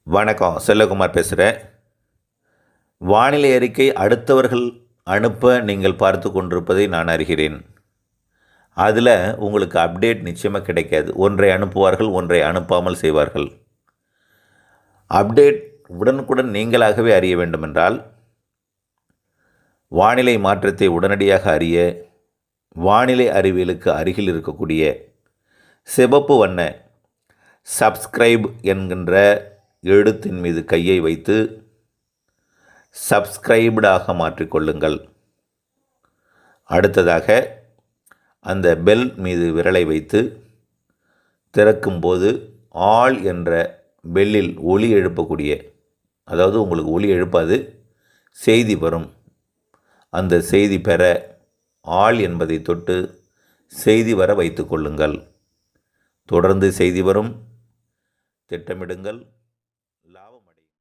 வணக்கம், செல்லகுமார் பேசுகிறேன். வானிலை அறிக்கை அடுத்தவர்கள் அனுப்ப நீங்கள் பார்த்து கொண்டிருப்பதை நான் அறிகிறேன். அதில் உங்களுக்கு அப்டேட் நிச்சயமாக கிடைக்காது. ஒன்றை அனுப்புவார்கள், ஒன்றை அனுப்பாமல் செய்வார்கள். அப்டேட் உடனுக்குடன் நீங்களாகவே அறிய வேண்டுமென்றால், வானிலை மாற்றத்தை உடனடியாக அறிய வானிலை அறிவியலுக்கு அருகில் இருக்கக்கூடிய சிவப்பு வண்ண சப்ஸ்கிரைப் என்கின்ற எழுத்தின் மீது கையை வைத்து சப்ஸ்கிரைப்டாக மாற்றிக்கொள்ளுங்கள். அடுத்ததாக அந்த பெல் மீது விரலை வைத்து திறக்கும்போது ஆல் என்ற பெல்லில் ஒலி எழுப்பக்கூடிய, அதாவது உங்களுக்கு ஒலி எழுப்பாது, செய்தி வரும். அந்த செய்தி பெற ஆல் என்பதை தொட்டு செய்தி வர வைத்து கொள்ளுங்கள். தொடர்ந்து செய்தி வரும். திட்டமிடுங்கள், லாபம் அடையும்.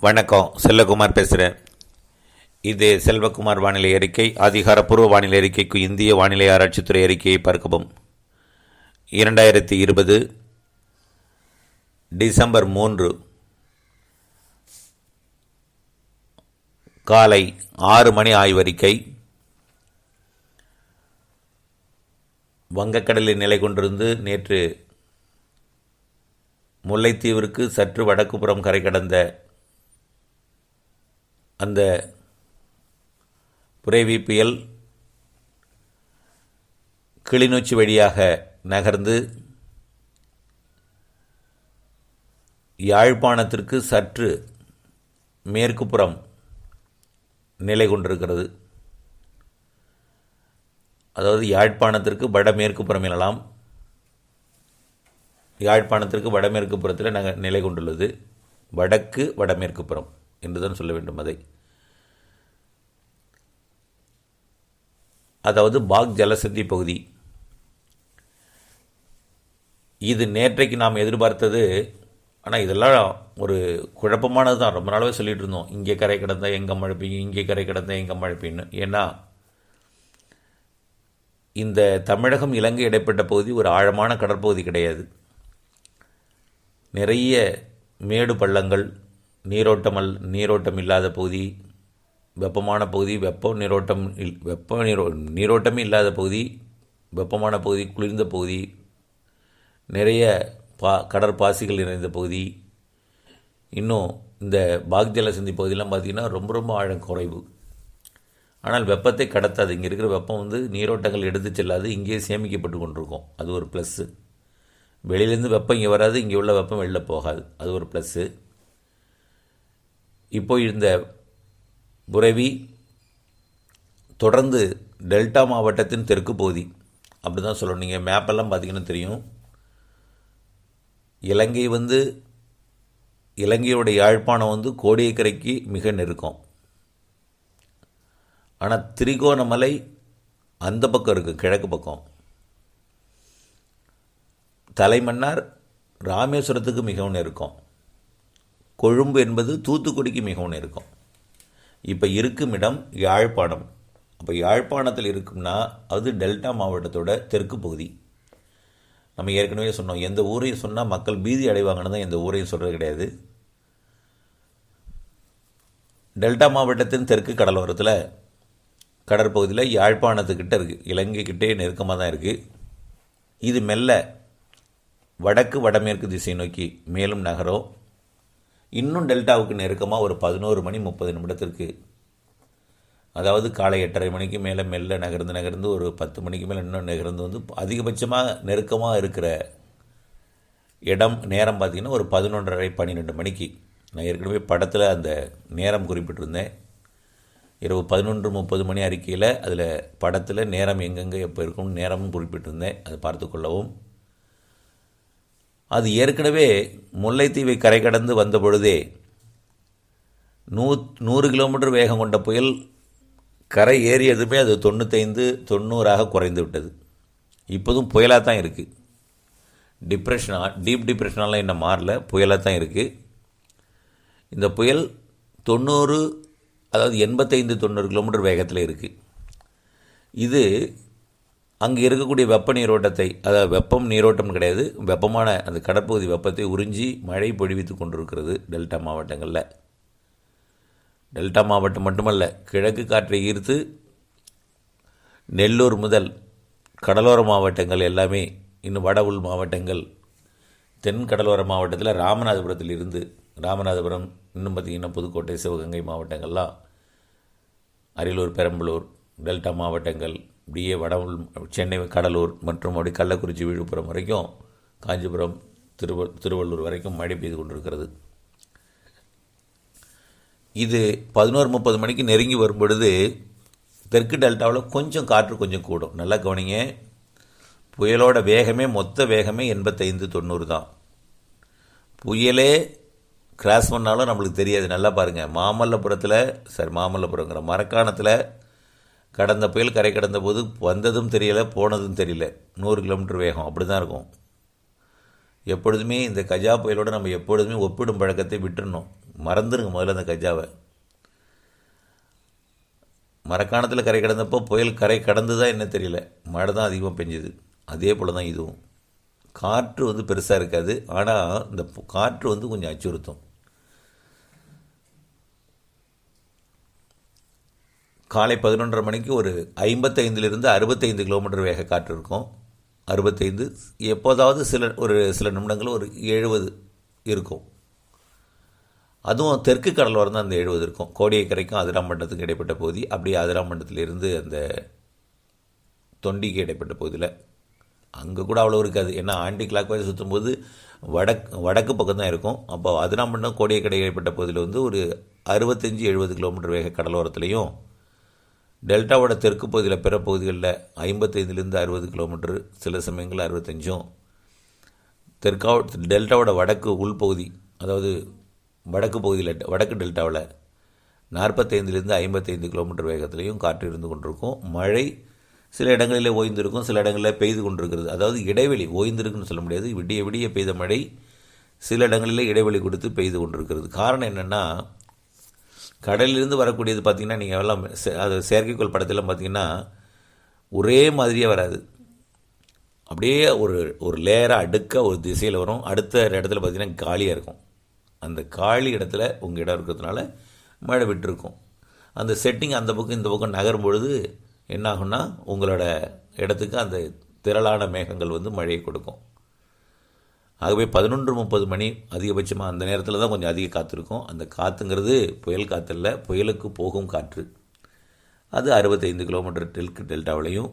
வணக்கம், செல்லகுமார் பேசுகிறேன். இது செல்வகுமார் வானிலை அறிக்கை. அதிகாரப்பூர்வ வானிலை அறிக்கைக்கு இந்திய வானிலை ஆராய்ச்சித்துறை அறிக்கையை பார்க்கவும். 2020 டிசம்பர் 3 காலை 6 மணி ஆய்வறிக்கை. வங்கக்கடலில் நிலை கொண்டிருந்து நேற்று முல்லைத்தீவிற்கு சற்று வடக்கு புறம் கரை கடந்த அந்த புரேவி புயல் கிளிநொச்சி வழியாக நகர்ந்து யாழ்ப்பாணத்திற்கு சற்று மேற்கு புறம் நிலை கொண்டிருக்கிறது. அதாவது யாழ்ப்பாணத்திற்கு வடமேற்கு புறம் எனலாம். யாழ்ப்பாணத்திற்கு வடமேற்கு புறத்தில் நிலை கொண்டுள்ளது. வடக்கு வடமேற்கு புறம் என்றுதான் சொல்ல வேண்டும். அதாவது பாக் ஜலசந்தி பகுதி. இது நேற்றைக்கு நாம் எதிர்பார்த்தது. ஆனால் இதெல்லாம் ஒரு குழப்பமானது தான். ரொம்ப நாளாகவே சொல்லிகிட்டு இருந்தோம், இங்கே கரை கிடந்த எங்கே மழை பெய்யும், இங்கே கரை கிடந்த எங்கே மழை பெய்யுன்னு. ஏன்னா இந்த தமிழகம் இலங்கை இடைப்பட்ட பகுதி ஒரு ஆழமான கடற்பகுதி கிடையாது. நிறைய மேடு பள்ளங்கள், நீரோட்டம் இல்லாத பகுதி, வெப்பமான பகுதி, நீரோட்டமே இல்லாத பகுதி, வெப்பமான பகுதி, குளிர்ந்த பகுதி, நிறைய கடற்பாசிகள் நிறைந்த பகுதி. இன்னும் இந்த பாக் ஜலசந்தி பகுதியெலாம் பார்த்திங்கன்னா ரொம்ப ரொம்ப ஆழம் குறைவு. ஆனால் வெப்பத்தை கடத்தாது. இங்கே இருக்கிற வெப்பம் நீரோட்டங்கள் எடுத்து செல்லாது, இங்கேயே சேமிக்கப்பட்டு கொண்டிருக்கும். அது ஒரு ப்ளஸ்ஸு. வெளியிலேருந்து வெப்பம் இங்கே வராது, இங்கே உள்ள வெப்பம் வெளில போகாது. அது ஒரு ப்ளஸ்ஸு. இப்போ இந்த புரவி தொடர்ந்து டெல்டா மாவட்டத்தின் தெற்கு பகுதி, அப்படி தான் சொல்லணும். நீங்கள் மேப்பெல்லாம் பார்த்திங்கன்னா தெரியும். இலங்கையோட யாழ்ப்பாணம் கோடியக்கரைக்கு மிக நெருக்கம். ஆனால் திரிகோணமலை அந்த பக்கம் இருக்குது, கிழக்கு பக்கம். தலைமன்னார் ராமேஸ்வரத்துக்கு மிகவும் நெருக்கம். கொழும்பு என்பது தூத்துக்குடிக்கு மிகவும் நெருக்கம். இப்போ இருக்கும் இடம் யாழ்ப்பாணம். அப்போ யாழ்ப்பாணத்தில் இருக்கும்னா அது டெல்டா மாவட்டத்தோட தெற்கு பகுதி. நம்ம ஏற்கனவே சொன்னோம், எந்த ஊரையும் சொன்னால் மக்கள் பீதி அடைவாங்கன்னு தான் எந்த ஊரையும் சொல்கிறது கிடையாது. டெல்டா மாவட்டத்தின் தெற்கு கடலோரத்தில் கடற்பகுதியில் யாழ்ப்பாணத்துக்கிட்ட இருக்குது, இலங்கைக்கிட்டே நெருக்கமாக தான் இருக்குது. இது மெல்ல வடக்கு வடமேற்கு திசை நோக்கி மேலும் நகரும். இன்னும் டெல்டாவுக்கு நெருக்கமாக ஒரு 11 மணி 30 நிமிடத்திற்கு, அதாவது காலை 8:30 மணிக்கு மேலே மெல்ல நகர்ந்து ஒரு 10 மணிக்கு மேலே இன்னும் நகர்ந்து அதிகபட்சமாக நெருக்கமாக இருக்கிற நேரம் பார்த்திங்கன்னா ஒரு 11:30 12 மணிக்கு. நான் ஏற்கனவே படத்தில் அந்த நேரம் குறிப்பிட்டிருந்தேன். இரவு 11:30 மணி அறிக்கையில் அதில் படத்தில் நேரம் எங்கெங்கே எப்போ இருக்கும்னு நேரமும் குறிப்பிட்டிருந்தேன். அதை பார்த்து கொள்ளவும். அது ஏற்கனவே முல்லைத்தீவை கரை கடந்து வந்த பொழுதே 100 கிலோமீட்டர் வேகம் கொண்ட புயல் கரை ஏறியதுமே அது 95-90 குறைந்து விட்டது. இப்போதும் புயலாக தான் இருக்குது. டீப் டிப்ரெஷனாலாம் இன்னும் மாறல, புயலாக தான் இருக்குது. இந்த புயல் 90, அதாவது 85-90 கிலோமீட்டர் வேகத்தில் இருக்குது. இது அங்கே இருக்கக்கூடிய வெப்ப நீரோட்டத்தை, அதாவது வெப்பம் நீரோட்டம் கிடையாது, வெப்பமான அந்த கடற்பகுதி வெப்பத்தை உறிஞ்சி மழை பொழிவித்து கொண்டிருக்கிறது டெல்டா மாவட்டங்களில். டெல்டா மாவட்டம் மட்டுமல்ல, கிழக்கு காற்றை ஈர்த்து நெல்லூர் முதல் கடலோர மாவட்டங்கள் எல்லாமே, இன்னும் வட உள் மாவட்டங்கள், தென் கடலோர மாவட்டத்தில் ராமநாதபுரத்தில் இருந்து, ராமநாதபுரம், இன்னும் பார்த்திங்கன்னா புதுக்கோட்டை, சிவகங்கை மாவட்டங்கள்லாம், அரியலூர், பெரம்பலூர், டெல்டா மாவட்டங்கள், இப்படியே வட உள் சென்னை, கடலூர் மற்றும் அப்படி கள்ளக்குறிச்சி, விழுப்புரம் வரைக்கும், காஞ்சிபுரம், திருவள்ளூர் வரைக்கும் மழை பெய்து கொண்டிருக்கிறது. இது 11:30 மணிக்கு நெருங்கி வரும்பொழுது தெற்கு டெல்டாவில் கொஞ்சம் காற்று கொஞ்சம் கூடும். நல்லா கவனிங்க, புயலோட வேகமே, மொத்த வேகமே 85-90 தான். புயலே கிராஸ் பண்ணாலும் நம்மளுக்கு தெரியாது. நல்லா பாருங்கள், மாமல்லபுரங்கிற மரக்காணத்தில் கடந்த புயல் கரை கடந்த போது வந்ததும் தெரியலை, போனதும் தெரியல. 100 கிலோமீட்டர் வேகம், அப்படி தான் இருக்கும். எப்பொழுதுமே இந்த கஜா புயலோடு நம்ம எப்பொழுதுமே ஒப்பிடும் பழக்கத்தை விட்டுடணும். மறந்துடுங்க முதல்ல அந்த கஜாவை. மரக்காணத்தில் கரை கடந்தப்போ புயல் கரை கடந்து தான் என்ன தெரியல, மழை தான் அதிகமாக பெஞ்சுது. அதே போல் தான் இதுவும். காற்று பெருசாக இருக்காது, ஆனால் இந்த காற்று கொஞ்சம் அச்சுறுத்தும். காலை 11:30 மணிக்கு ஒரு 55லிருந்து 65 கிலோமீட்டர் வேக காற்று இருக்கும். 65, எப்போதாவது சில நிமிடங்கள் ஒரு 70 இருக்கும். அதுவும் தெற்கு கடலோரம் தான் அந்த 70 இருக்கும். கோடியக்கரைக்கும் அதிராம்பட்டத்துக்கும் இடைப்பட்ட பகுதி, அப்படியே அதிராம்பட்டத்திலிருந்து அந்த தொண்டிக்கு இடைப்பட்ட பகுதியில். அங்கே கூட அவ்வளோ இருக்காது, ஏன்னா ஆண்டி கிளாக் வைஸ் சுற்றும்போது வடக்கு பக்கம் தான் இருக்கும். அப்போ அதிராம்பட்டம், கோடியக்கரை இடைப்பட்ட பகுதியில் ஒரு 65-70 கிலோமீட்டர் வேக கடலோரத்துலேயும், டெல்டாவோட தெற்கு பகுதியில் பிற பகுதிகளில் 55லிருந்து 60 கிலோமீட்டர், சில சமயங்களில் 65. டெல்டாவோட வடக்கு உள்பகுதி, அதாவது வடக்கு பகுதியில், வடக்கு டெல்டாவில் 45லிருந்து 55 கிலோமீட்டர் வேகத்திலையும் காற்று இருந்து கொண்டிருக்கும். மழை சில இடங்களில் ஓய்ந்திருக்கும், சில இடங்களில் பெய்து கொண்டிருக்கிறது. அதாவது இடைவெளி, ஓய்ந்திருக்குன்னு சொல்ல முடியாது. விடிய விடிய பெய்த மழை சில இடங்களில் இடைவெளி கொடுத்து பெய்து கொண்டிருக்கிறது. காரணம் என்னென்னா, கடலிலிருந்து வரக்கூடியது பார்த்திங்கன்னா, நீங்கள் எல்லாம் அது செயற்கைக்கோள் படத்தெல்லாம் பார்த்திங்கன்னா ஒரே மாதிரியே வராது. அப்படியே ஒரு லேயராக அடுக்க ஒரு திசையில் வரும். அடுத்த இடத்துல பார்த்திங்கன்னா காலியாக இருக்கும். அந்த காலி இடத்துல உங்கள் இடம் இருக்கிறதுனால மழை விட்டுருக்கும். அந்த செட்டிங் அந்த பக்கம் இந்த பக்கம் நகரும் பொழுது என்னாகும்னா, உங்களோட இடத்துக்கு அந்த திரளான மேகங்கள் மழையை கொடுக்கும். ஆகவே 11:30 மணி அதிகபட்சமாக அந்த நேரத்தில் தான் கொஞ்சம் அதிக காற்று இருக்கும். அந்த காற்றுங்கிறது புயல் காற்று இல்லை, புயலுக்கு போகும் காற்று. அது 65 கிலோமீட்டர் தெற்கு டெல்டாவிலையும்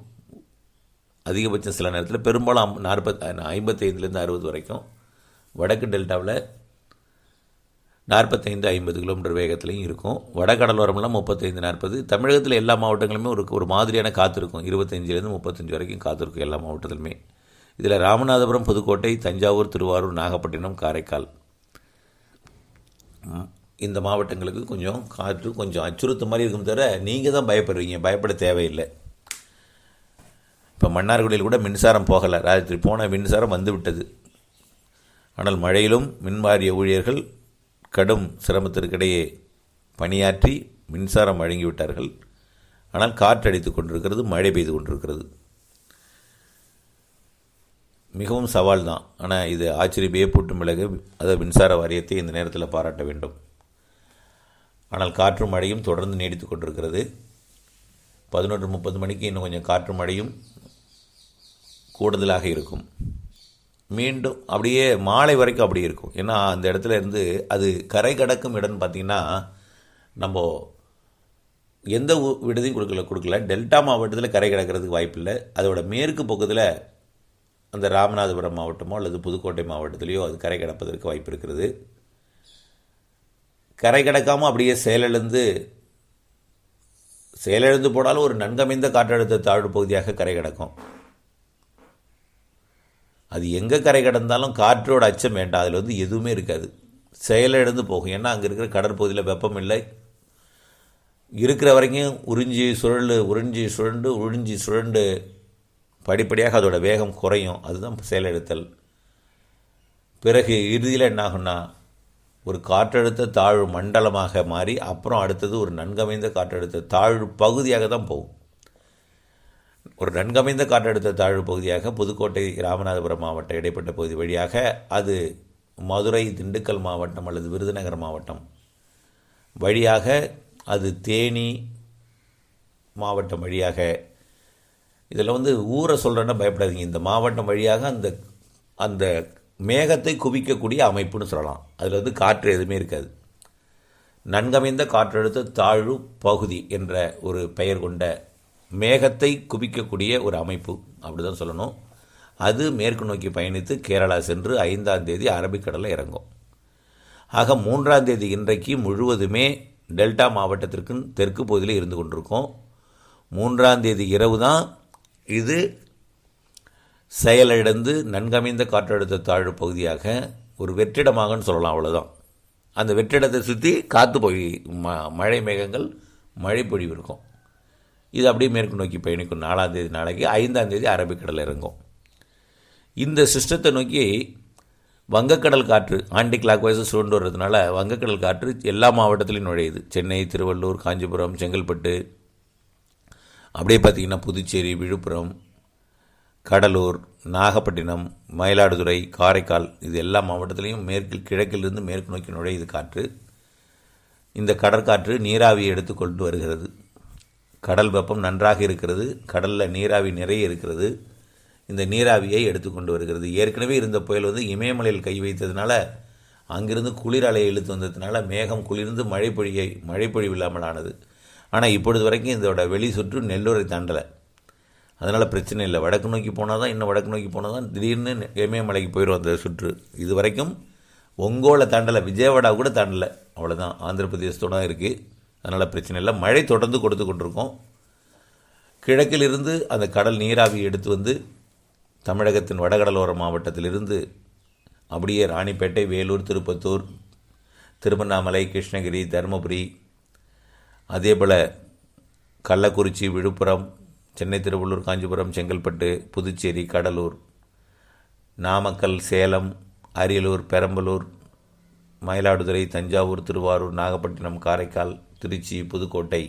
அதிகபட்சம், சில நேரத்தில் பெரும்பாலும் 55லேருந்து 60 வரைக்கும். வடக்கு டெல்டாவில் 45-50 கிலோமீட்டர் வேகத்துலையும் இருக்கும். வடகடலோரம்லாம் 35-40. தமிழகத்தில் எல்லா மாவட்டங்களுமே ஒரு மாதிரியான காற்று இருக்கும். 25லேருந்து 35 வரைக்கும் காற்று இருக்கும் எல்லா மாவட்டத்திலுமே. இதில் ராமநாதபுரம், புதுக்கோட்டை, தஞ்சாவூர், திருவாரூர், நாகப்பட்டினம், காரைக்கால், இந்த மாவட்டங்களுக்கு கொஞ்சம் காற்று கொஞ்சம் அச்சுறுத்த மாதிரி இருக்கும். தவிர நீங்கள் தான் பயப்படுவீங்க, பயப்பட தேவையில்லை. இப்போ மன்னார்குடியில் கூட மின்சாரம் போகலை. ராத்திரி போன மின்சாரம் வந்துவிட்டது. ஆனால் மழையிலும் மின்வாரிய ஊழியர்கள் கடும் சிரமத்திற்கிடையே பணியாற்றி மின்சாரம் வழங்கிவிட்டார்கள். ஆனால் காற்று அடித்து கொண்டிருக்கிறது, மழை பெய்து கொண்டிருக்கிறது. மிகவும் சவால் தான். ஆனால் இது ஆச்சரியப்பே பூட்டும் விலகு. அதை மின்சார வாரியத்தை இந்த நேரத்தில் பாராட்ட வேண்டும். ஆனால் காற்றும் மழையும் தொடர்ந்து நீடித்து கொண்டிருக்கிறது. 11:30 மணிக்கு இன்னும் கொஞ்சம் காற்று மழையும் கூடுதலாக இருக்கும். மீண்டும் அப்படியே மாலை வரைக்கும் அப்படி இருக்கும். ஏன்னா அந்த இடத்துல இருந்து அது கரை கடக்கும் இடம்னு பார்த்திங்கன்னா, நம்ம எந்த விடுதியும் கொடுக்கல. டெல்டா மாவட்டத்தில் கரை கடக்கிறதுக்கு வாய்ப்பில்லை. அதோட மேற்கு பக்கத்தில் அந்த ராமநாதபுரம் மாவட்டமோ அல்லது புதுக்கோட்டை மாவட்டத்திலேயோ அது கரை கடப்பதற்கு வாய்ப்பு இருக்கிறது. கரை கடக்காமல் அப்படியே செயலிழந்து போனாலும் ஒரு நன்கமைந்த காற்றழுத்த தாழ்வு பகுதியாக கரை கடக்கும். அது எங்கே கரை கடந்தாலும் காற்றோட அச்சம் வேண்டாம். அதில் எதுவுமே இருக்காது, செயலிழந்து போகும். ஏன்னா அங்கே இருக்கிற கடற்பகுதியில் வெப்பம் இல்லை. இருக்கிற வரைக்கும் உறிஞ்சி சுழண்டு படிப்படியாக அதோட வேகம் குறையும். அதுதான் செயலிழத்தல். பிறகு இறுதியில் என்னாகும்னா, ஒரு காற்றழுத்த தாழ்வு மண்டலமாக மாறி அப்புறம் அடுத்தது ஒரு நன்கமைந்த காற்றழுத்த தாழ்வு பகுதியாக தான் போகும். ஒரு நன்கமைந்த காற்றழுத்த தாழ்வு பகுதியாக புதுக்கோட்டை ராமநாதபுரம் மாவட்ட இடைப்பட்ட பகுதி வழியாக அது மதுரை திண்டுக்கல் மாவட்டம் அல்லது விருதுநகர் மாவட்டம் வழியாக அது தேனி மாவட்டம் வழியாக, இதில் ஊரை சொல்கிறேன்னா பயப்படாதீங்க, இந்த மாவட்டம் வழியாக அந்த அந்த மேகத்தை குவிக்கக்கூடிய அமைப்புன்னு சொல்லலாம். அதில் காற்று எதுவுமே இருக்காது. நன்கமைந்த காற்றழுத்த தாழ்வு பகுதி என்ற ஒரு பெயர் கொண்ட மேகத்தை குவிக்கக்கூடிய ஒரு அமைப்பு, அப்படி தான் சொல்லணும். அது மேற்கு நோக்கி பயணித்து கேரளா சென்று 5ஆம் தேதி அரபிக்கடலில் இறங்கும். ஆக 3ஆம் தேதி இன்றைக்கு முழுவதுமே டெல்டா மாவட்டத்திற்கு தெற்கு பகுதியில் இருந்து கொண்டிருக்கோம். 3ஆம் தேதி இரவு தான் இது செயலிழந்து நன்கமைந்த காற்றழுத்த தாழ்வு பகுதியாக ஒரு வெற்றிடமாகன்னு சொல்லலாம். அவ்வளோதான். அந்த வெற்றிடத்தை சுற்றி காற்று போய் மழை மேகங்கள் மழை பொழிவு இருக்கும். இது அப்படியே மேற்கு நோக்கி பயணிக்கும். 4ஆம் தேதி நாளைக்கு 5ஆம் தேதி அரபிக்கடலில் இறங்கும். இந்த சிஸ்டத்தை நோக்கி வங்கக்கடல் காற்று ஆன்டி கிளாக் வைஸ் சுழண்டு வர்றதுனால வங்கக்கடல் காற்று எல்லா மாவட்டத்திலையும் நுழையுது. சென்னை, திருவள்ளூர், காஞ்சிபுரம், செங்கல்பட்டு, அப்படியே பார்த்திங்கன்னா புதுச்சேரி, விழுப்புரம், கடலூர், நாகப்பட்டினம், மயிலாடுதுறை, காரைக்கால், இது எல்லா மாவட்டத்திலையும் கிழக்கிலிருந்து மேற்கு நோக்கி நுழையுது காற்று. இந்த கடற்காற்று நீராவியை எடுத்து கொண்டு வருகிறது. கடல் வெப்பம் நன்றாக இருக்கிறது. கடலில் நீராவி நிறைய இருக்கிறது. இந்த நீராவியை எடுத்துக்கொண்டு வருகிறது. ஏற்கனவே இருந்த புயல் இமயமலையில் கை வைத்ததுனால அங்கிருந்து குளிர் அலையை இழுத்து வந்ததுனால மேகம் குளிர்ந்து மழைப்பொழிவு இல்லாமல் ஆனது. ஆனால் இப்பொழுது வரைக்கும் இதோட வெளி சுற்று நெல்லூரை தாண்டலை. அதனால் பிரச்சனை இல்லை. வடக்கு நோக்கி போனால் தான், இன்னும் வடக்கு நோக்கி போனால் தான் திடீர்னு இமயமலைக்கு போயிடும் அந்த சுற்று. இது வரைக்கும் ஒங்கோலை தாண்டலை, விஜயவாடா கூட தாண்டலை. அவ்வளோதான், ஆந்திர பிரதேசத்தோடு தான் இருக்குது. அதனால் பிரச்சனை இல்லை. மழை தொடர்ந்து கொடுத்து கொண்டிருக்கோம். கிழக்கிலிருந்து அந்த கடல் நீராவி எடுத்து தமிழகத்தின் வடகடலோர மாவட்டத்திலிருந்து அப்படியே ராணிப்பேட்டை, வேலூர், திருப்பத்தூர், திருவண்ணாமலை, கிருஷ்ணகிரி, தருமபுரி, அதேபோல் கள்ளக்குறிச்சி, விழுப்புரம், சென்னை, திருவள்ளூர், காஞ்சிபுரம், செங்கல்பட்டு, புதுச்சேரி, கடலூர், நாமக்கல், சேலம், அரியலூர், பெரம்பலூர், மயிலாடுதுறை, தஞ்சாவூர், திருவாரூர், நாகப்பட்டினம், காரைக்கால், திருச்சி, புதுக்கோட்டை,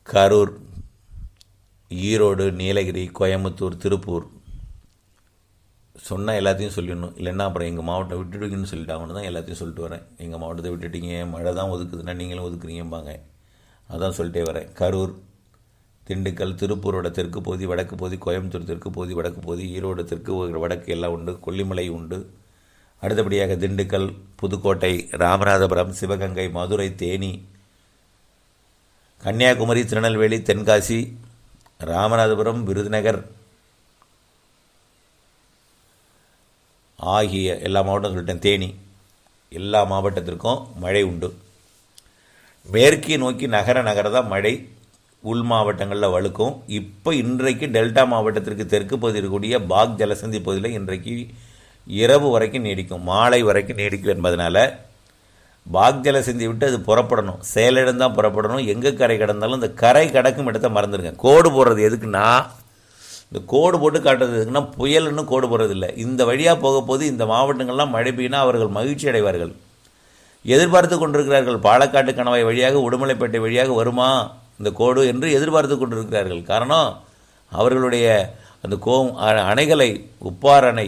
கரூர், ஈரோடு, நீலகிரி, கோயம்புத்தூர், திருப்பூர், சொன்னால் எல்லாத்தையும் சொல்லிடணும். இல்லைன்னா அப்புறம் எங்கள் மாவட்டம் விட்டுடுங்கன்னு சொல்லிட்டாங்கன்னு தான் எல்லாத்தையும் சொல்லிட்டு வரேன். எங்கள் மாவட்டத்தை விட்டுட்டீங்க, மழை தான் ஒதுக்குதுன்னா நீங்களும் ஒதுக்குறீங்கம்பாங்க. அதான் சொல்லிட்டே வரேன். கரூர், திண்டுக்கல், திருப்பூரோட தெற்கு பகுதி, வடக்கு பகுதி, கோயம்புத்தூர் தெற்கு பகுதி, வடக்கு பகுதி, ஈரோடு தெற்கு வடக்கு எல்லாம் உண்டு. கொல்லிமலை உண்டு. அடுத்தபடியாக திண்டுக்கல், புதுக்கோட்டை, ராமநாதபுரம், சிவகங்கை, மதுரை, தேனி, கன்னியாகுமரி, திருநெல்வேலி, தென்காசி, ராமநாதபுரம், விருதுநகர் ஆகிய எல்லா மாவட்டம் சொல்லிட்டேன். தேனி, எல்லா மாவட்டத்திற்கும் மழை உண்டு. மேற்கே நோக்கி நகர தான் மழை உள் மாவட்டங்களில் வழுக்கும். இப்போ இன்றைக்கு டெல்டா மாவட்டத்திற்கு தெற்கு பகுதி இருக்கக்கூடிய பாக் ஜலசந்தி பகுதியில் இன்றைக்கு இரவு வரைக்கும் நீடிக்கும், மாலை வரைக்கும் நீடிக்கும் என்பதனால பாக் ஜலசந்தி விட்டு அது புறப்படணும். செயலிடம் தான் புறப்படணும். எங்கே கரை கடந்தாலும் இந்த கரை கடக்கும் இடத்த மறந்துடுங்க. கோடு போடுறது எதுக்குன்னா, இந்த கோடு போட்டு காட்டுறது எதுக்குன்னா, புயல்னு கோடு போடுறதில்லை. இந்த வழியாக போக போது இந்த மாவட்டங்கள்லாம் மழை பெய்யினா அவர்கள் மகிழ்ச்சி அடைவார்கள். எதிர்பார்த்து கொண்டிருக்கிறார்கள். பாலக்காட்டு கணவாய் வழியாக, உடுமலைப்பேட்டை வழியாக வருமா இந்த கோடு என்று எதிர்பார்த்து கொண்டிருக்கிறார்கள். காரணம், அவர்களுடைய அந்த அணைகளை, உப்பார் அணை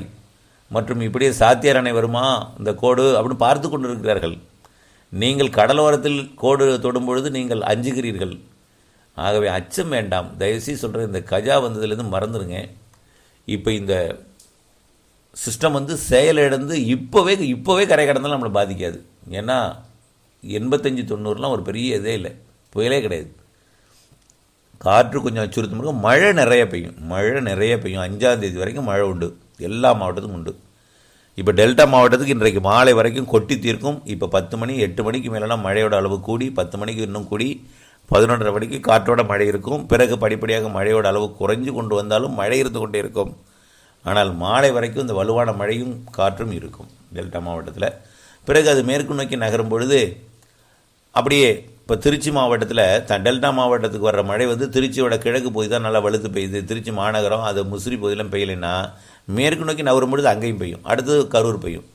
மற்றும் இப்படியே சாத்தியார் அணை வருமா இந்த கோடு அப்படின்னு பார்த்து கொண்டு இருக்கிறார்கள். நீங்கள் கடலோரத்தில் கோடு தொடும்பொழுது நீங்கள் அஞ்சுகிறீர்கள். ஆகவே அச்சம் வேண்டாம். தயவுசெய்து சொல்கிறேன், இந்த கஜா வந்ததுலேருந்து மறந்துடுங்க. இப்போ இந்த சிஸ்டம் செயலிழந்து இப்போவே கரை கடந்தாலும் நம்மளை பாதிக்காது. ஏன்னா 85-90 ஒரு பெரிய இதே இல்லை, புயலே கிடையாது. காற்று கொஞ்சம் அச்சுறுத்தும் இருக்கும். மழை நிறைய பெய்யும். 5ஆம் தேதி வரைக்கும் மழை உண்டு. எல்லா மாவட்டத்துக்கும் உண்டு. இப்போ டெல்டா மாவட்டத்துக்கு இன்றைக்கு மாலை வரைக்கும் கொட்டி தீர்க்கும். இப்போ 10 மணி 8 மணிக்கு மேலாம் மழையோட அளவு கூடி 10 மணிக்கு இன்னும் கூடி 11:30 மணிக்கு காற்றோட மழை இருக்கும். பிறகு படிப்படியாக மழையோட அளவு குறைஞ்சு கொண்டு வந்தாலும் மழை இருந்து கொண்டே இருக்கும். ஆனால் மாலை வரைக்கும் இந்த வலுவான மழையும் காற்றும் இருக்கும் டெல்டா மாவட்டத்தில். பிறகு அது மேற்கு நோக்கி நகரும் பொழுது அப்படியே இப்போ திருச்சி மாவட்டத்தில் டெல்டா மாவட்டத்துக்கு வர்ற மழை திருச்சியோட கிழக்கு பகுதி தான் நல்லா வலுத்து பெய்யுது. திருச்சி மாநகரம் அது முசிறி பகுதியெலாம் பெய்யலைன்னா மேற்கு நோக்கி நகரும் பொழுது அங்கேயும் பெய்யும். அடுத்தது கரூர் பெய்யும்,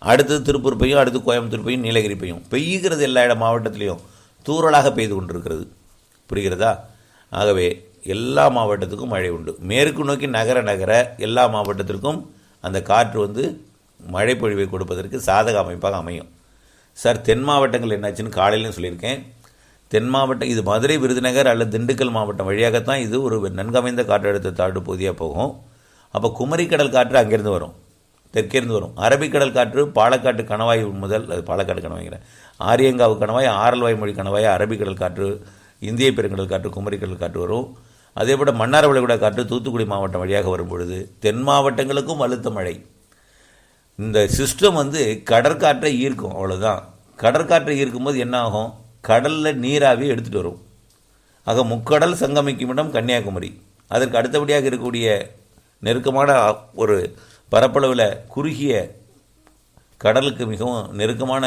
அடுத்தது திருப்பூர் பெய்யும், அடுத்து கோயம்புத்தூர் பெய்யும், நீலகிரி பெய்யும். பெய்யுகிறது எல்லா மாவட்டத்திலையும் தூறலாக பெய்து கொண்டிருக்கிறது. புரிகிறதா? ஆகவே எல்லா மாவட்டத்துக்கும் மழை உண்டு. மேற்கு நோக்கி நகர நகர எல்லா மாவட்டத்திற்கும் அந்த காற்று மழை பொழிவை கொடுப்பதற்கு சாதக அமைப்பாக அமையும். சார், தென் மாவட்டங்கள் என்னாச்சுன்னு காலையிலும் சொல்லியிருக்கேன். தென் மாவட்டம் இது மதுரை, விருதுநகர் அல்லது திண்டுக்கல் மாவட்டம் வழியாகத்தான் இது ஒரு நன்கமைந்த காற்றழுத்த தாழ்வு பகுதியாக போகும். அப்போ குமரிக்கடல் காற்று அங்கேருந்து வரும், தெற்கேருந்து வரும். அரபிக்கடல் காற்று பாலக்காட்டு கணவாய் முதல், அது பாலக்காட்டு கணவாய்ங்கிறேன், ஆரியங்காவு கணவாய், ஆரல்வாய் மொழி கணவாய், அரபிக்கடல் காற்று, இந்திய பெருங்கடல் காற்று, குமரிக்கடல் காற்று வரும். அதே போல் மன்னார் வளைகுடா காற்று தூத்துக்குடி மாவட்டம் வழியாக வரும்பொழுது தென் மாவட்டங்களுக்கும் அழுத்த மழை. இந்த சிஸ்டம் கடற்காற்றை ஈர்க்கும், அவ்வளோதான். கடற்காற்றை ஈர்க்கும்போது என்ன ஆகும்? கடலில் நீராவி எடுத்துகிட்டு வரும். ஆக முக்கடல் சங்கமிக்கும் இடம் கன்னியாகுமரி. அதற்கு அடுத்தபடியாக இருக்கக்கூடிய நெருக்கமான ஒரு பரப்பளவில் குறுகிய கடலுக்கு மிகவும் நெருக்கமான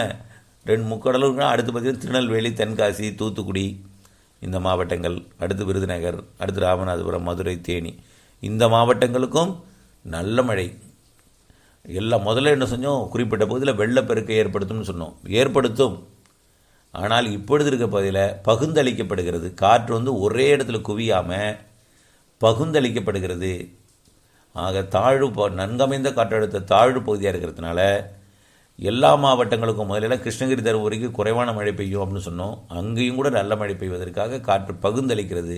2 முக்கடலுக்கு அடுத்து பார்த்திங்கன்னா திருநெல்வேலி, தென்காசி, தூத்துக்குடி இந்த மாவட்டங்கள், அடுத்து விருதுநகர், அடுத்து ராமநாதபுரம், மதுரை, தேனி இந்த மாவட்டங்களுக்கும் நல்ல மழை. எல்லாம் முதல்ல என்ன செஞ்சோம்? குறிப்பிட்ட பகுதியில் வெள்ளப்பெருக்கை ஏற்படுத்தும்னு சொன்னோம். ஏற்படுத்தும். ஆனால் இப்பொழுது இருக்க பகுதியில் பகுந்தளிக்கப்படுகிறது. காற்று ஒரே இடத்துல குவியாமல் பகுந்தளிக்கப்படுகிறது. ஆக நன்கமைந்த காற்றழுத்த தாழ்வு பகுதியாக இருக்கிறதுனால எல்லா மாவட்டங்களுக்கும் முதலில் கிருஷ்ணகிரி, தருமபுரிக்கு குறைவான மழை பெய்யும் அப்படின்னு சொன்னோம். அங்கேயும் கூட நல்ல மழை பெய்வதற்காக காற்று பகுந்தளிக்கிறது.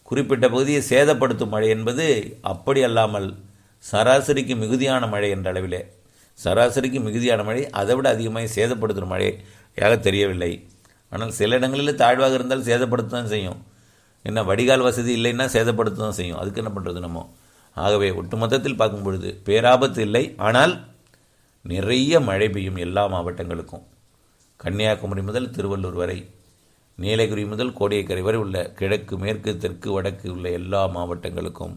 குறிப்பிட்ட பகுதியை சேதப்படுத்தும் மழை என்பது அப்படி அல்லாமல் சராசரிக்கு மிகுதியான மழை என்ற அளவிலே, சராசரிக்கு மிகுதியான மழை அதை விட அதிகமாக சேதப்படுத்துகிற மழையாக தெரியவில்லை. ஆனால் சில இடங்களில் தாழ்வாக இருந்தால் சேதப்படுத்த தான் செய்யும். என்ன வடிகால் வசதி இல்லைன்னா சேதப்படுத்த தான் செய்யும். அதுக்கு என்ன பண்ணுறது நம்ம? ஆகவே ஒட்டுமொத்தத்தில் பார்க்கும் பொழுது பேராபத்து இல்லை. ஆனால் நிறைய மழை பெய்யும் எல்லா மாவட்டங்களுக்கும். கன்னியாகுமரி முதல் திருவள்ளூர் வரை, நீலகிரி முதல் கோடியக்கரை வரை உள்ள கிழக்கு, மேற்கு, தெற்கு, வடக்கு உள்ள எல்லா மாவட்டங்களுக்கும்,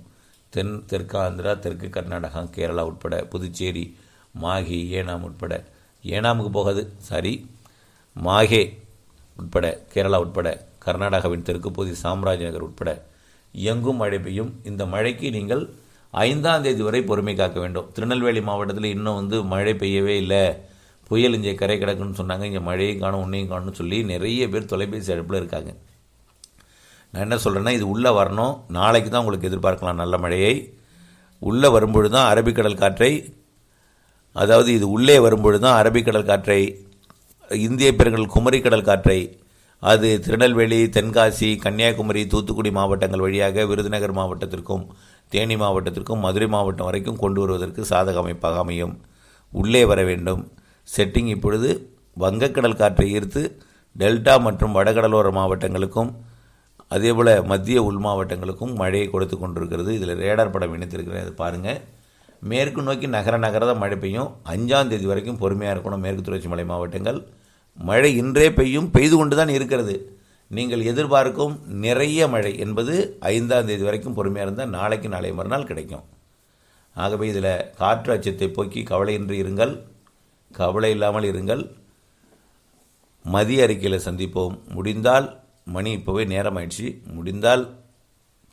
தெற்கு ஆந்திரா, தெற்கு கர்நாடகா, கேரளா உட்பட, புதுச்சேரி, மாஹே, ஏனாம் உட்பட, ஏனாமுக்கு போகாது மாஹே உட்பட, கேரளா உட்பட, கர்நாடகாவின் தெற்கு பகுதி, சாம்ராஜ்நகர் உட்பட எங்கும் மழை பெய்யும். இந்த மழைக்கு நீங்கள் 5ஆம் தேதி வரை பொறுமை காக்க வேண்டும். திருநெல்வேலி மாவட்டத்தில் இன்னும் மழை பெய்யவே இல்லை, புயல் இங்கே கரை கிடக்குன்னு சொன்னாங்க. இங்கே மழையும் காணும், உன்னையும் காணும்னு சொல்லி நிறைய பேர் தொலைபேசி அழைப்பில் இருக்காங்க. நான் என்ன சொல்கிறேன்னா, இது உள்ளே வரணும். நாளைக்கு தான் உங்களுக்கு எதிர்பார்க்கலாம் நல்ல மழையை. உள்ளே வரும்பொழுது தான் அரபிக்கடல் காற்றை, அதாவது இது உள்ளே வரும்பொழுது தான் அரபிக்கடல் காற்றை, இந்திய பெருங்கடல் குமரிக்கடல் காற்றை அது திருநெல்வேலி, தென்காசி, கன்னியாகுமரி, தூத்துக்குடி மாவட்டங்கள் வழியாக விருதுநகர் மாவட்டத்திற்கும், தேனி மாவட்டத்திற்கும், மதுரை மாவட்டம் வரைக்கும் கொண்டு வருவதற்கு சாதக அமைப்பாக அமையும். உள்ளே வர வேண்டும். செட்டிங் இப்பொழுது வங்கக்கடல் காற்றை ஈர்த்து டெல்டா மற்றும் வடகடலோர மாவட்டங்களுக்கும் அதேபோல் மத்திய உள் மாவட்டங்களுக்கும் மழையை கொடுத்து கொண்டிருக்கிறது. இதில் ரேடார் படம் இணைத்திருக்கிறேன், அது பாருங்கள். மேற்கு நோக்கி நகர தான் மழை பெய்யும். 5ஆம் தேதி வரைக்கும் பொறுமையாக இருக்கணும். மேற்கு தொடர்ச்சி மலை மாவட்டங்கள் மழை இன்றே பெய்யும், பெய்து கொண்டு தான் இருக்கிறது. நீங்கள் எதிர்பார்க்கும் நிறைய மழை என்பது 5ஆம் தேதி வரைக்கும் பொறுமையாக இருந்தால் நாளைக்கு நாளை மறுநாள் கிடைக்கும். ஆகவே இதில் காற்று அச்சத்தை போக்கி கவலையின்றி இருங்கள், கவலை இல்லாமல் இருங்கள். மதிய அறிக்கையில் சந்திப்போம். முடிந்தால் மணி இப்போவே நேரம் ஆயிடுச்சு, முடிந்தால்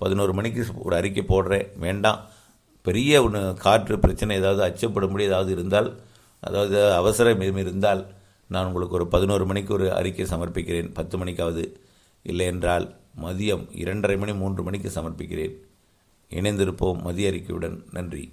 11 மணிக்கு ஒரு அறிக்கை போடுறேன். வேண்டாம், பெரிய ஒன்று காற்று பிரச்சனை ஏதாவது அச்சப்படும்படி ஏதாவது இருந்தால், அதாவது அவசரம் இருந்தால் நான் உங்களுக்கு ஒரு 11 மணிக்கு ஒரு அறிக்கை சமர்ப்பிக்கிறேன். 10 மணிக்காவது, இல்லை என்றால் மதியம் 2:30 மணி 3 மணிக்கு சமர்ப்பிக்கிறேன். இணைந்திருப்போம் மதிய அறிக்கையுடன். நன்றி.